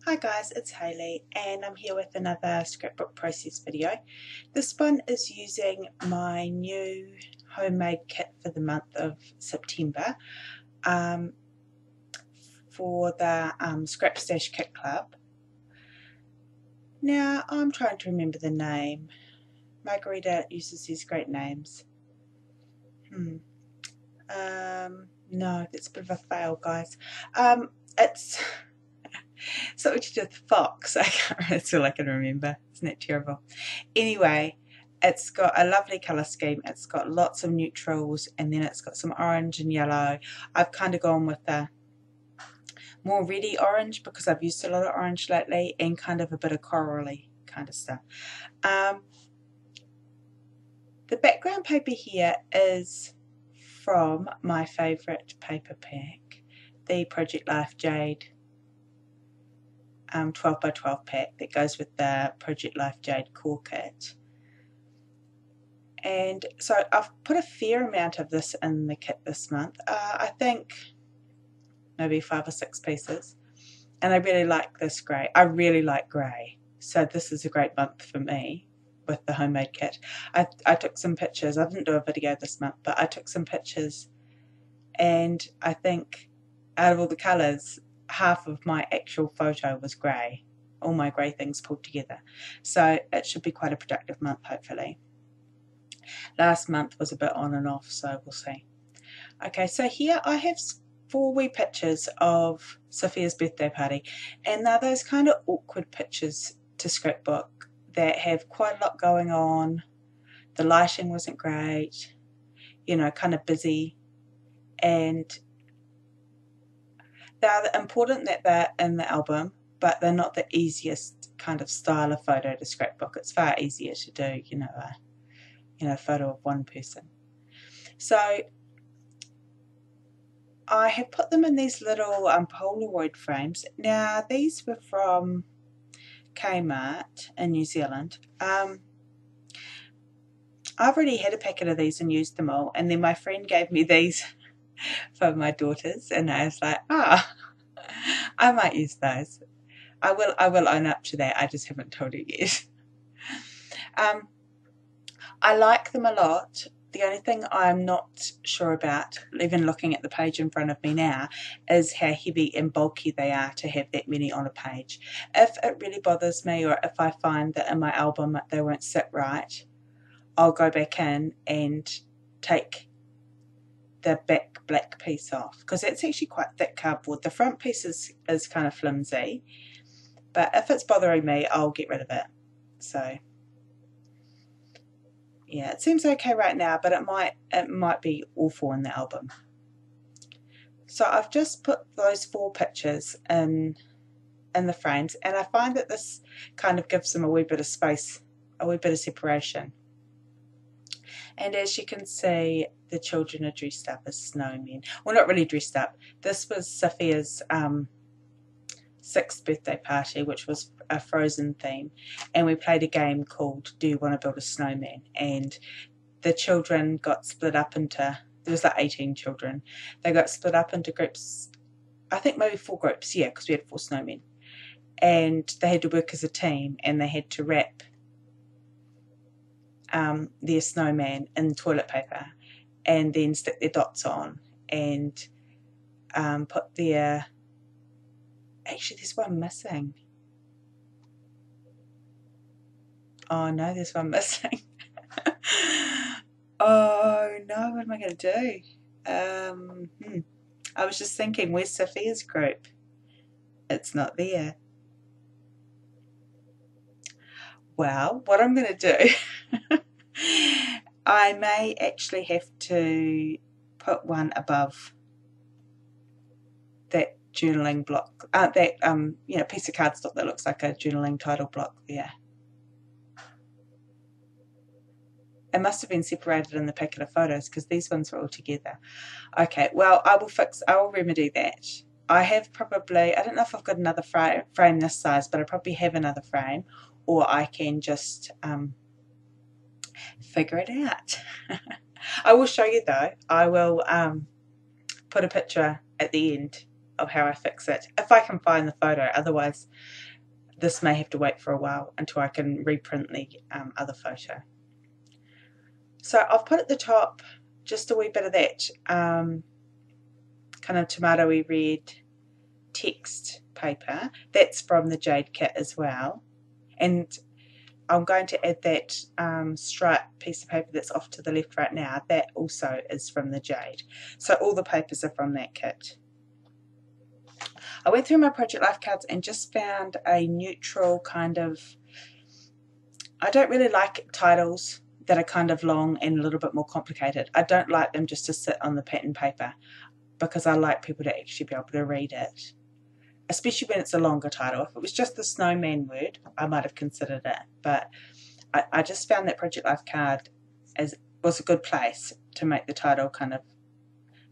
Hi guys, it's Hayley and I'm here with another scrapbook process video. This one is using my new homemade kit for the month of September for the Scrap Stash Kit Club. Now I'm trying to remember the name. Margarita uses these great names. No, that's a bit of a fail, guys. It's something to do with the fox. That's all I can remember. Isn't that terrible? Anyway, it's got a lovely colour scheme. It's got lots of neutrals and then it's got some orange and yellow. I've kind of gone with the more reddy orange because I've used a lot of orange lately, and kind of a bit of corally kind of stuff. The background paper here is from my favourite paper pack, the Project Life Jade 12 by 12 pack that goes with the Project Life Jade core kit. And so I've put a fair amount of this in the kit this month. I think maybe 5 or 6 pieces. And I really like this grey. I really like grey. So this is a great month for me with the homemade kit. I took some pictures. I didn't do a video this month, but I took some pictures. And I think out of all the colours, half of my actual photo was grey, all my grey things pulled together. So it should be quite a productive month, hopefully. Last month was a bit on and off, so we'll see. Okay, so here I have 4 wee pictures of Sophia's birthday party, and they're those kind of awkward pictures to scrapbook that have quite a lot going on. The lighting wasn't great, you know, kind of busy, and they're important that they're in the album, but they're not the easiest kind of style of photo to scrapbook. It's far easier to do, a photo of one person. So I have put them in these little Polaroid frames. Now these were from Kmart in New Zealand. I've already had a packet of these and used them all, and then my friend gave me these for my daughters, and I was like, I might use those. I will own up to that. I just haven't told her yet. I like them a lot. The only thing I'm not sure about, even looking at the page in front of me now, is how heavy and bulky they are to have that many on a page. If it really bothers me, or if I find that in my album they won't sit right, I'll go back in and take the back black piece off, because it's actually quite thick cardboard. The front piece is kind of flimsy, but if it's bothering me, I'll get rid of it. So yeah, it seems okay right now, but it might be awful in the album. So I've just put those 4 pictures in the frames, and I find that this kind of gives them a wee bit of space, a wee bit of separation. And as you can see, the children are dressed up as snowmen. Well, not really dressed up. This was Sophia's 6th birthday party, which was a Frozen theme, and we played a game called Do You Want to Build a Snowman? And the children got split up into, there was like 18 children. They got split up into groups, I think maybe 4 groups, yeah, because we had 4 snowmen. And they had to work as a team, and they had to wrap their snowman in toilet paper and then stick their dots on and put their, actually there's one missing. Oh no, there's one missing. Oh no, what am I going to do? I was just thinking, where's Sophia's group? It's not there. Well, what I'm going to do, I may actually have to put one above that journaling block, piece of cardstock that looks like a journaling title block there. It must have been separated in the packet of photos, because these ones were all together. Okay, well, I will remedy that. I have probably, I don't know if I've got another frame this size, but I probably have another frame, or I can just figure it out. I will show you though. I will put a picture at the end of how I fix it, if I can find the photo. Otherwise, this may have to wait for a while until I can reprint the other photo. So I've put at the top just a wee bit of that kind of tomatoey red text paper. That's from the Jade kit as well. And I'm going to add that stripe piece of paper that's off to the left right now. That also is from the Jade. So all the papers are from that kit. I went through my Project Life cards and just found a neutral kind of, I don't really like titles that are kind of long and a little bit more complicated. I don't like them just to sit on the pattern paper because I like people to actually be able to read it, especially when it's a longer title. If it was just the Snowman word, I might have considered it, but I just found that Project Life card was a good place to make the title kind of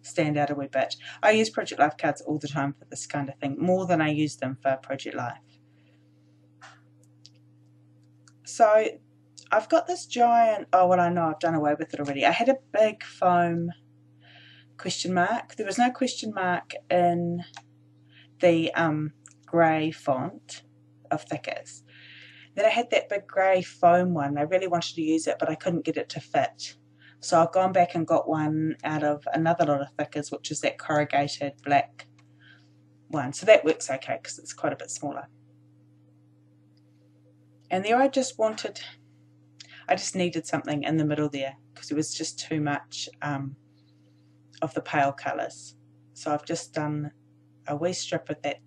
stand out a wee bit. I use Project Life cards all the time for this kind of thing, more than I use them for Project Life. So I've got this giant, oh well, I know I've done away with it already. I had a big foam question mark. There was no question mark in the grey font of thickers. Then I had that big grey foam one. I really wanted to use it, but I couldn't get it to fit. So I've gone back and got one out of another lot of thickers, which is that corrugated black one. So that works okay because it's quite a bit smaller. And there I just needed something in the middle there because it was just too much of the pale colours. So I've just done a wee strip of that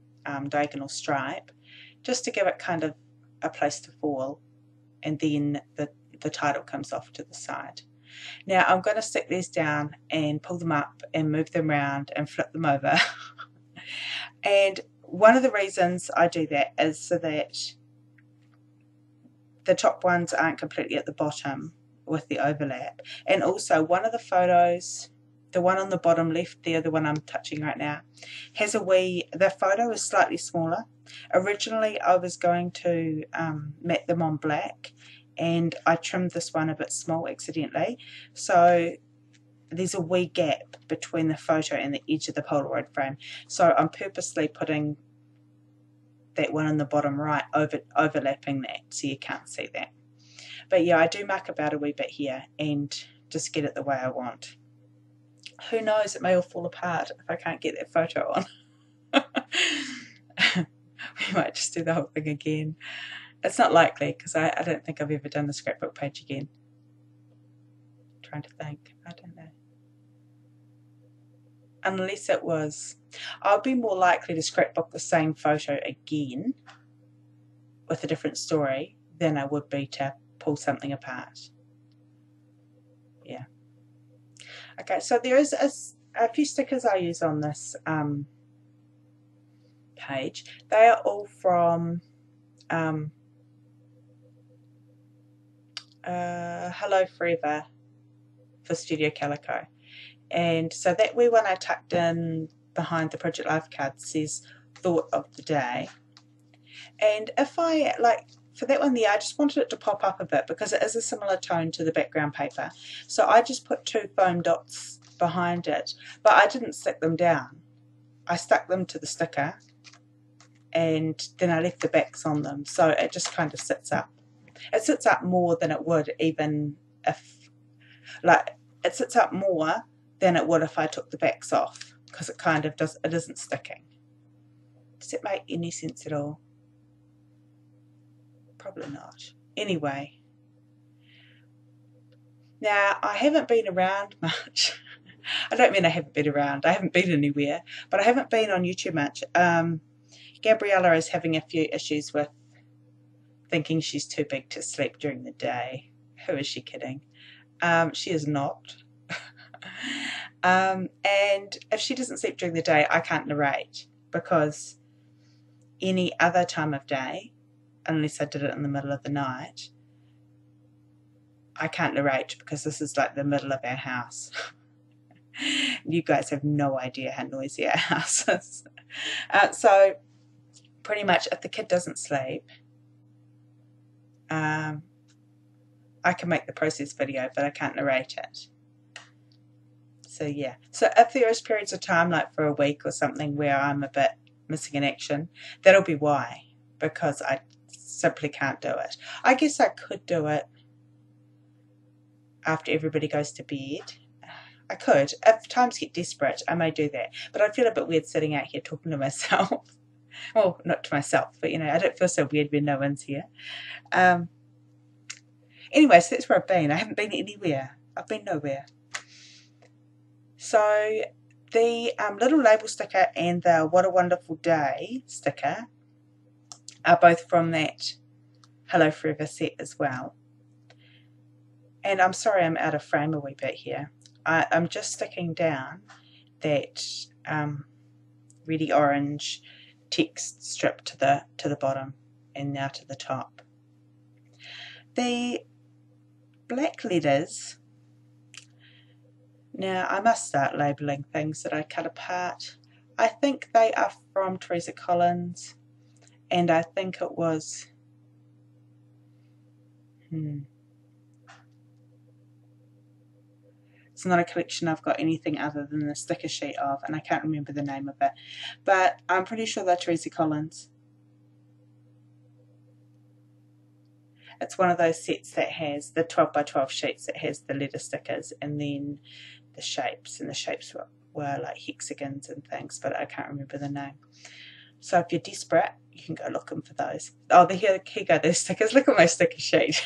diagonal stripe just to give it kind of a place to fall, and then the title comes off to the side. Now I'm going to stick these down and pull them up and move them around and flip them over. And one of the reasons I do that is so that the top ones aren't completely at the bottom with the overlap. And also one of the photos, the one on the bottom left there, the one I'm touching right now, has the photo is slightly smaller. Originally I was going to matte them on black, and I trimmed this one a bit small accidentally. So there's a wee gap between the photo and the edge of the Polaroid frame. So I'm purposely putting that one on the bottom right overlapping that so you can't see that. But yeah, I do muck about a wee bit here and just get it the way I want. Who knows, it may all fall apart if I can't get that photo on. We might just do the whole thing again. It's not likely because I don't think I've ever done the scrapbook page again. I'm trying to think, I don't know. Unless it was, I'll be more likely to scrapbook the same photo again with a different story than I would be to pull something apart. Yeah. Okay, so there is a few stickers I use on this page. They are all from Hello Forever for Studio Calico. And so that wee one I tucked in behind the Project Life card says thought of the day. And if I, like, for that one there, I just wanted it to pop up a bit because it is a similar tone to the background paper. So I just put 2 foam dots behind it, but I didn't stick them down. I stuck them to the sticker and then I left the backs on them. So it just kind of sits up. It sits up more than it would even if, like, it sits up more than it would if I took the backs off because it kind of does, it isn't sticking. Does it make any sense at all? Probably not. Anyway, now I haven't been around much. I don't mean I haven't been around. I haven't been anywhere, but I haven't been on YouTube much. Gabriella is having a few issues with thinking she's too big to sleep during the day. Who is she kidding? She is not. And if she doesn't sleep during the day, I can't narrate because any other time of day, unless I did it in the middle of the night, I can't narrate because this is like the middle of our house. You guys have no idea how noisy our house is. So pretty much if the kid doesn't sleep, I can make the process video, but I can't narrate it. So yeah, so if there is periods of time like for a week or something where I'm a bit missing in action, that'll be why, because I simply can't do it. I guess I could do it after everybody goes to bed. I could. If times get desperate, I may do that. But I feel a bit weird sitting out here talking to myself. Well, not to myself, but I don't feel so weird when no one's here. Anyway, so that's where I've been. I haven't been anywhere. I've been nowhere. So the little label sticker and the What a Wonderful Day sticker are both from that Hello Forever set as well. And I'm sorry I'm out of frame a wee bit here. I'm just sticking down that reddy orange text strip to the bottom and now to the top. The black letters, now I must start labelling things that I cut apart. I think they are from Teresa Collins, and I think it was it's not a collection I've got anything other than the sticker sheet of, and I can't remember the name of it, but I'm pretty sure they're Teresa Collins. It's one of those sets that has the 12 by 12 sheets that has the letter stickers and then the shapes, and the shapes were like hexagons and things, but I can't remember the name. So if you're desperate, you can go looking for those. Oh, here go those stickers. Look at my sticker sheet.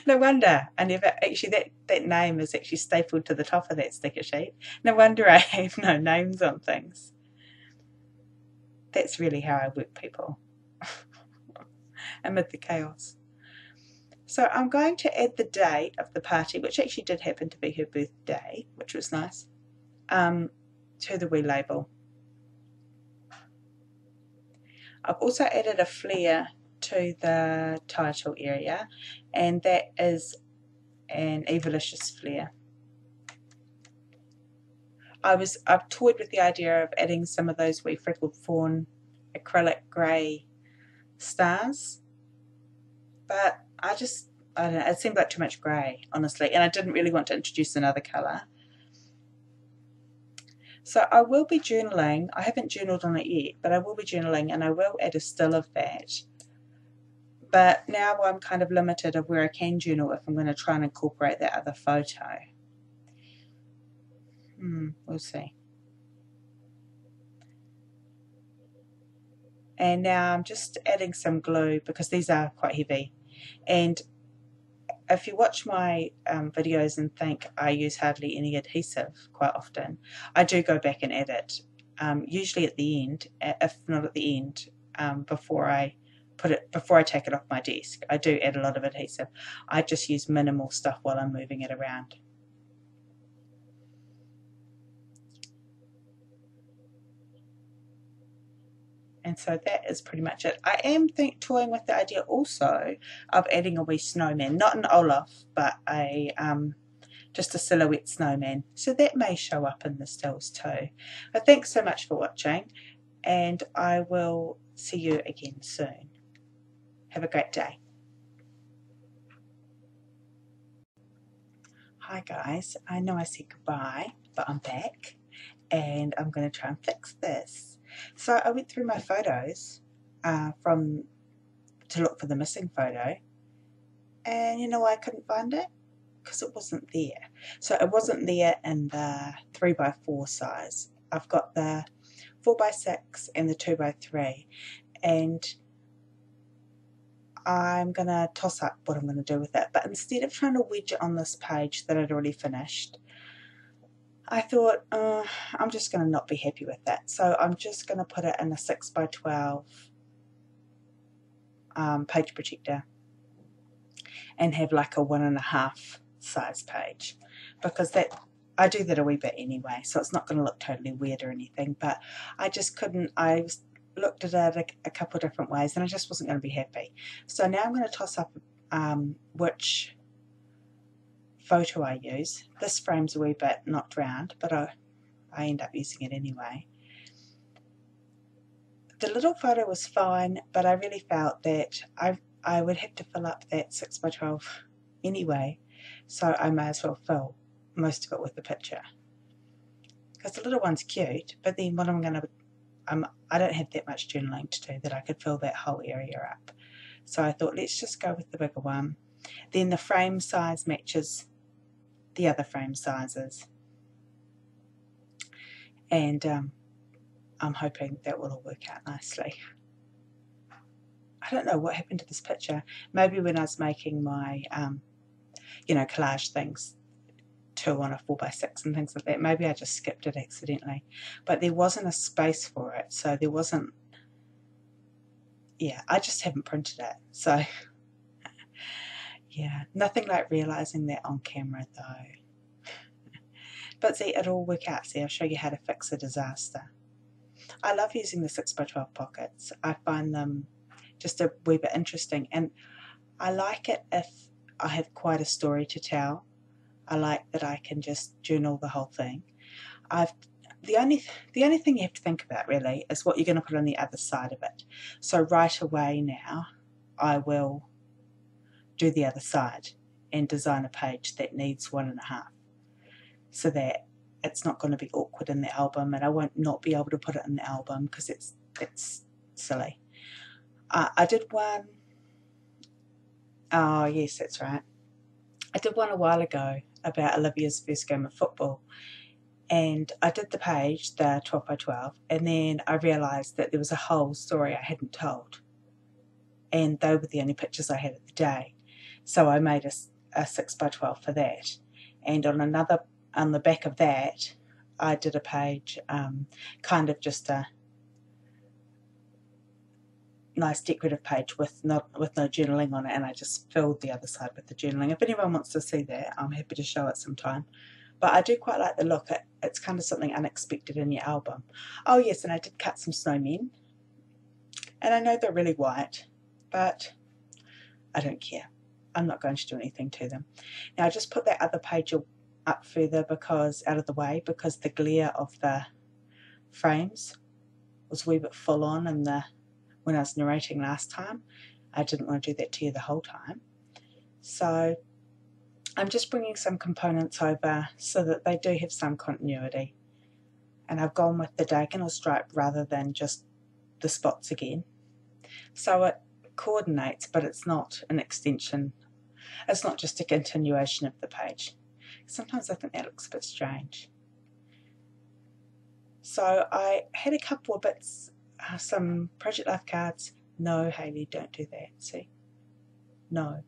No wonder I never actually, that name is actually stapled to the top of that sticker sheet. No wonder I have no names on things. That's really how I work, people. Amid the chaos. So I'm going to add the date of the party, which actually did happen to be her birthday, which was nice, to the wee label. I've also added a flare to the title area, and that is an Evilicious flare. I've toyed with the idea of adding some of those wee freckled fawn acrylic grey stars, but I don't know, it seemed like too much grey, honestly, and I didn't really want to introduce another colour. So I will be journaling. I haven't journaled on it yet, but I will be journaling, and I will add a still of that. But now I'm kind of limited of where I can journal if I'm going to try and incorporate that other photo. We'll see. And now I'm just adding some glue because these are quite heavy. And if you watch my videos and think I use hardly any adhesive quite often, I do go back and add it, usually at the end, if not at the end, before I take it off my desk. I do add a lot of adhesive. I just use minimal stuff while I'm moving it around. And so that is pretty much it. I am toying with the idea also of adding a wee snowman, not an Olaf, but just a silhouette snowman. So that may show up in the stills too. But thanks so much for watching, and I will see you again soon. Have a great day. Hi guys, I know I said goodbye, but I'm back, and I'm going to try and fix this. So I went through my photos to look for the missing photo, and you know why I couldn't find it? Because it wasn't there. So it wasn't there in the 3x4 size. I've got the 4x6 and the 2x3, and I'm going to toss up what I'm going to do with it. But instead of trying to wedge it on this page that I'd already finished, I thought, I'm just going to not be happy with that. So I'm just going to put it in a 6x12 page protector and have like a 1.5 size page, because I do that a wee bit anyway, so it's not going to look totally weird or anything, but I just couldn't. I looked at it a couple of different ways and I just wasn't going to be happy. So now I'm going to toss up which photo I use. This frame's a wee bit knocked round, but I end up using it anyway. The little photo was fine, but I really felt that I would have to fill up that 6x12 anyway, so I may as well fill most of it with the picture. Because the little one's cute, but then what I'm going to, I don't have that much journaling to do that I could fill that whole area up. So I thought, let's just go with the bigger one. Then the frame size matches the other frame sizes. And I'm hoping that will all work out nicely. I don't know what happened to this picture. Maybe when I was making my, collage things, 2 on a 4x6 and things like that, maybe I just skipped it accidentally. But there wasn't a space for it, so there wasn't, yeah, I just haven't printed it. So, yeah, nothing like realising that on camera though. But see, it'll all work out. See, I'll show you how to fix a disaster. I love using the 6x12 pockets. I find them just a wee bit interesting, and I like it if I have quite a story to tell. I like that I can just journal the whole thing. The only thing you have to think about really is what you're going to put on the other side of it. So right away now I will do the other side and design a page that needs 1.5, so that it's not going to be awkward in the album, and I won't not be able to put it in the album because it's silly. I did one, oh yes, that's right. I did one a while ago about Olivia's first game of football, and I did the page, the 12x12, and then I realised that there was a whole story I hadn't told, and they were the only pictures I had of the day. So I made a 6x12 for that, and on the back of that I did a page, kind of just a nice decorative page with no journaling on it, and I just filled the other side with the journaling. If anyone wants to see that, I'm happy to show it sometime. But I do quite like the look. It's kind of something unexpected in your album. Oh yes, and I did cut some snowmen, and I know they're really white, but I don't care. I'm not going to do anything to them. Now I just put that other page up further out of the way, because the glare of the frames was a wee bit full on when I was narrating last time. I didn't want to do that to you the whole time. So I'm just bringing some components over so that they do have some continuity. And I've gone with the diagonal stripe rather than just the spots again. So it coordinates, but it's not an extension. It's not just a continuation of the page. Sometimes I think that looks a bit strange. So I had a couple of bits, some Project Life cards. No, Hayley, don't do that. See? No.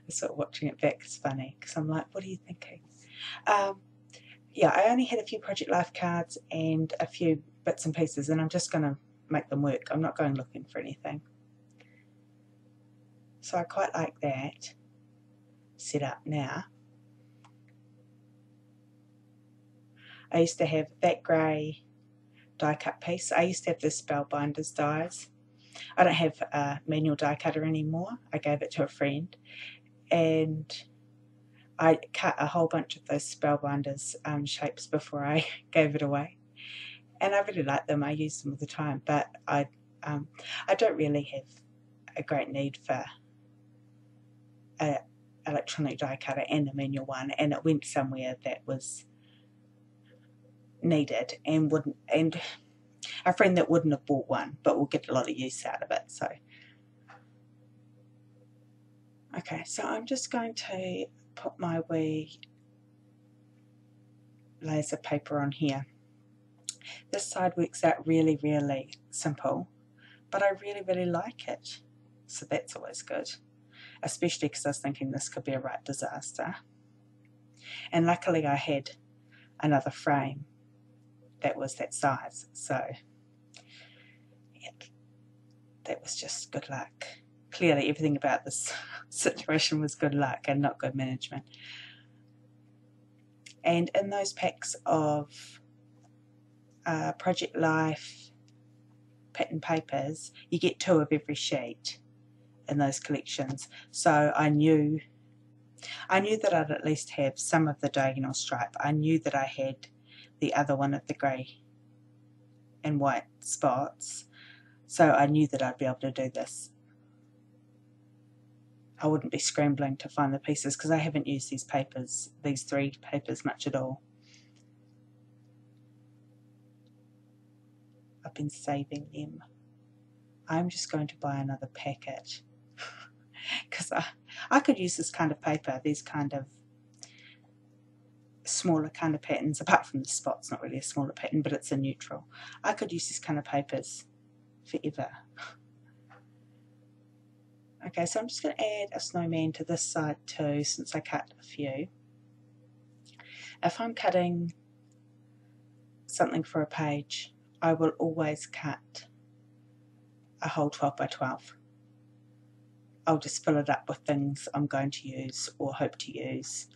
Sort of watching it back is funny, because I'm like, what are you thinking? Yeah, I only had a few Project Life cards and a few bits and pieces, and I'm just going to make them work. I'm not going looking for anything. So I quite like that set up now. I used to have that grey die cut piece. I used to have the Spellbinders dies. I don't have a manual die cutter anymore. I gave it to a friend, and I cut a whole bunch of those Spellbinders shapes before I gave it away, and I really like them. I use them all the time, but I don't really have a great need for an electronic die cutter and a manual one, and it went somewhere that was needed and a friend that wouldn't have bought one but will get a lot of use out of it. So okay, so I'm just going to put my wee layers of paper on here. This side works out really, really simple, but I really, really like it, so that's always good, especially because I was thinking this could be a right disaster. And luckily I had another frame that was that size, so yeah, that was just good luck. Clearly everything about this situation was good luck and not good management. And in those packs of Project Life pattern papers, you get 2 of every sheet in those collections. So I knew that I'd at least have some of the diagonal stripe. I knew that I had the other one of the grey and white spots, so I knew that I'd be able to do this. I wouldn't be scrambling to find the pieces because I haven't used these papers, these 3 papers much at all. I've been saving them. I'm just going to buy another packet because I could use this kind of paper, these kind of smaller kind of patterns, apart from the spot's not really a smaller pattern, but it's a neutral. I could use these kind of papers forever. Okay, so I'm just going to add a snowman to this side too, since I cut a few. If I'm cutting something for a page, I will always cut a whole 12 by 12. I'll just fill it up with things I'm going to use or hope to use,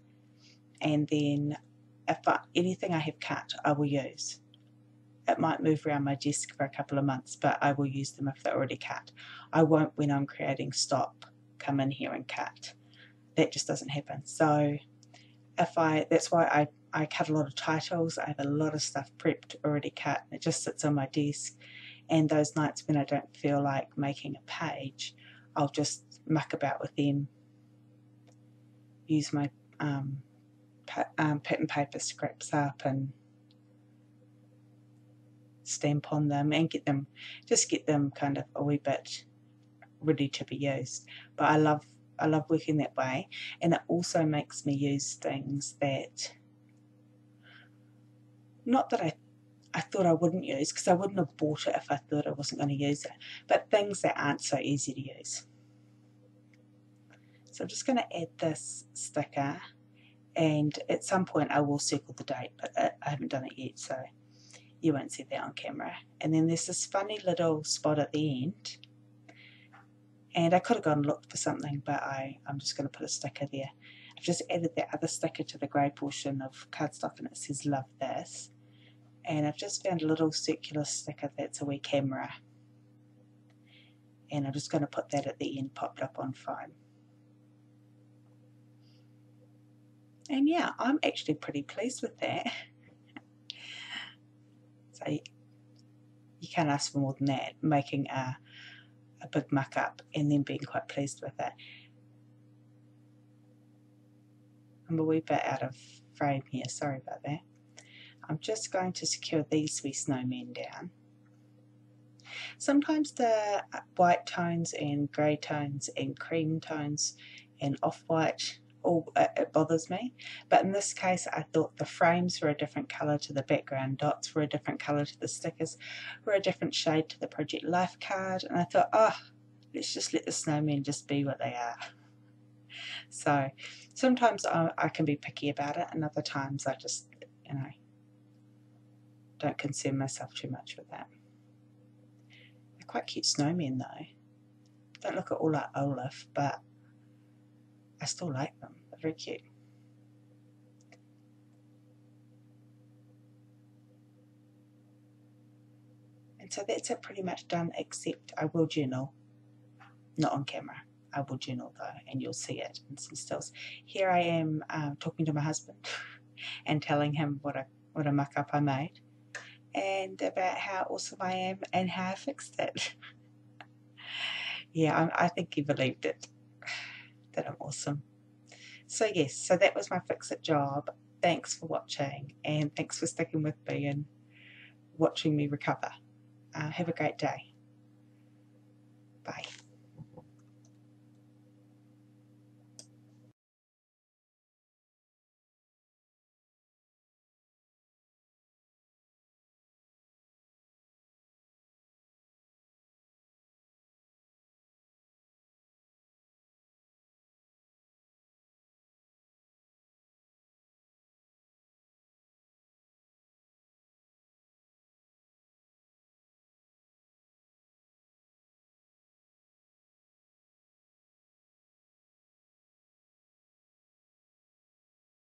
and then anything I have cut I will use. It might move around my desk for a couple of months, but I will use them if they're already cut. I won't, when I'm creating stock, come in here and cut. That just doesn't happen. So that's why I cut a lot of titles. I have a lot of stuff prepped, already cut, and it just sits on my desk. And those nights when I don't feel like making a page, I'll just muck about with them, use my pattern paper scraps up and stamp on them and get them kind of a wee bit ready to be used. But I love working that way, and it also makes me use things that, not that I thought I wouldn't use, because I wouldn't have bought it if I thought I wasn't going to use it, but things that aren't so easy to use. So I'm just going to add this sticker, and at some point I will circle the date, but I haven't done it yet, so you won't see that on camera. And then there's this funny little spot at the end, and I could have gone and looked for something, but I'm just going to put a sticker there. I've just added that other sticker to the grey portion of cardstock, and it says "Love This." And I've just found a little circular sticker that's a wee camera, and I'm just going to put that at the end, popped up on foam. And yeah, I'm actually pretty pleased with that. So you can't ask for more than that, making a big muck up and then being quite pleased with it. I'm a wee bit out of frame here, sorry about that. I'm just going to secure these wee snowmen down. Sometimes the white tones and grey tones and cream tones and off-white, it bothers me, but in this case I thought the frames were a different colour to the background, dots were a different colour to the stickers, were a different shade to the Project Life card, and I thought, oh, let's just let the snowmen just be what they are. So sometimes I can be picky about it, and other times I just, don't concern myself too much with that. They're quite cute snowmen though. Don't look at all like Olaf, but I still like them. They're very cute. And so that's it, pretty much done, except I will journal. Not on camera. I will journal though, and you'll see it in some stills. Here I am talking to my husband and telling him what a muck up I made, and about how awesome I am and how I fixed it. Yeah, I think he believed it, that I'm awesome. So yes, so that was my fix-it job. Thanks for watching, and thanks for sticking with me and watching me recover. Have a great day. Bye.